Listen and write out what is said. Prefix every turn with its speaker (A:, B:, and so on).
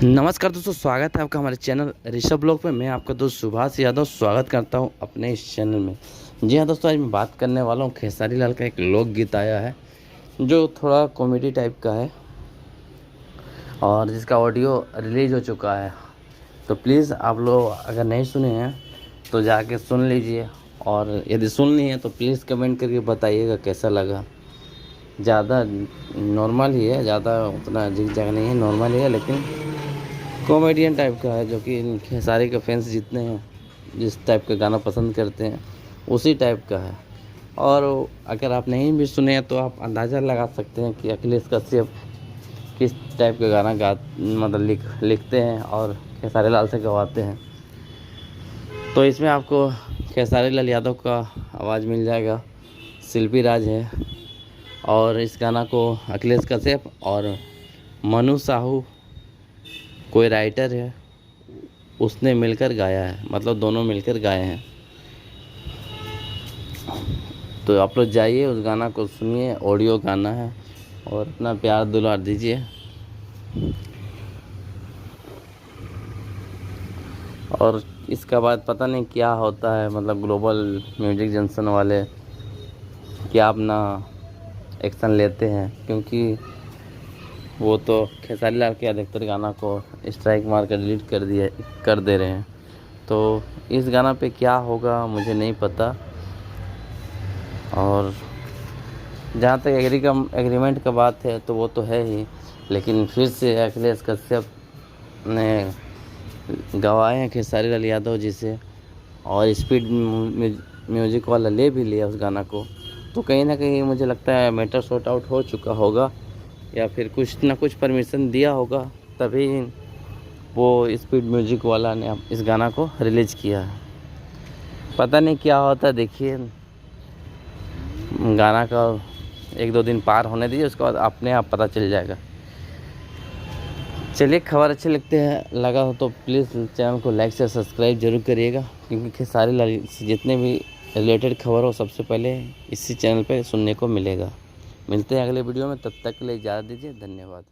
A: नमस्कार दोस्तों, स्वागत है आपका हमारे चैनल ऋषभ ब्लॉग पे। मैं आपका दोस्त सुभाष यादव स्वागत करता हूं अपने इस चैनल में। जी हाँ दोस्तों, आज मैं बात करने वाला हूं खेसारी लाल का एक लोकगीत आया है जो थोड़ा कॉमेडी टाइप का है और जिसका ऑडियो रिलीज़ हो चुका है। तो प्लीज़ आप लोग अगर नहीं सुने हैं तो जाके सुन लीजिए, और यदि सुन ली है तो प्लीज़ कमेंट करके बताइएगा कैसा लगा। ज़्यादा नॉर्मल ही है, ज़्यादा उतना अजीब जगह नहीं है, नॉर्मल ही है, लेकिन कॉमेडियन टाइप का है जो कि खेसारी के फैंस जितने हैं, जिस टाइप का गाना पसंद करते हैं उसी टाइप का है। और अगर आप नहीं भी सुने हैं तो आप अंदाज़ा लगा सकते हैं कि अखिलेश कश्यप किस टाइप का गाना मतलब लिखते हैं और खेसारी लाल से गवाते हैं। तो इसमें आपको खेसारी लाल यादव का आवाज़ मिल जाएगा, शिल्पी राज है, और इस गाना को अखिलेश कश्यप और मनु साहू कोई राइटर है उसने मिलकर गाया है, मतलब दोनों मिलकर गाए हैं। तो आप लोग जाइए उस गाना को सुनिए, ऑडियो गाना है, और अपना प्यार दुलार दीजिए। और इसका बाद पता नहीं क्या होता है, मतलब ग्लोबल म्यूजिक जंक्शन वाले क्या अपना एक्शन लेते हैं, क्योंकि वो तो खेसारी लाल के अधिकतर गाना को स्ट्राइक मार कर डिलीट कर दे रहे हैं। तो इस गाना पे क्या होगा मुझे नहीं पता। और जहाँ तक एग्रीमेंट का बात है तो वो तो है ही, लेकिन फिर से अखिलेश कश्यप ने गवाए हैं खेसारी लाल यादव जी से, और स्पीड म्यूजिक वाला ले भी लिया उस गाना को। तो कहीं ना कहीं मुझे लगता है मैटर सॉर्ट आउट हो चुका होगा, या फिर कुछ ना कुछ परमिशन दिया होगा, तभी वो स्पीड म्यूजिक वाला ने इस गाना को रिलीज़ किया है। पता नहीं क्या होता, देखिए गाना का 1-2 दिन पार होने दीजिए, उसके बाद अपने आप पता चल जाएगा। चलिए, खबर अच्छी लगा हो तो प्लीज़ चैनल को लाइक से सब्सक्राइब जरूर करिएगा, क्योंकि खेसारी लाल से जितने भी रिलेटेड खबर हो सबसे पहले इसी चैनल पे सुनने को मिलेगा। मिलते हैं अगले वीडियो में, तब तक के लिए इजाज़त दीजिए। धन्यवाद।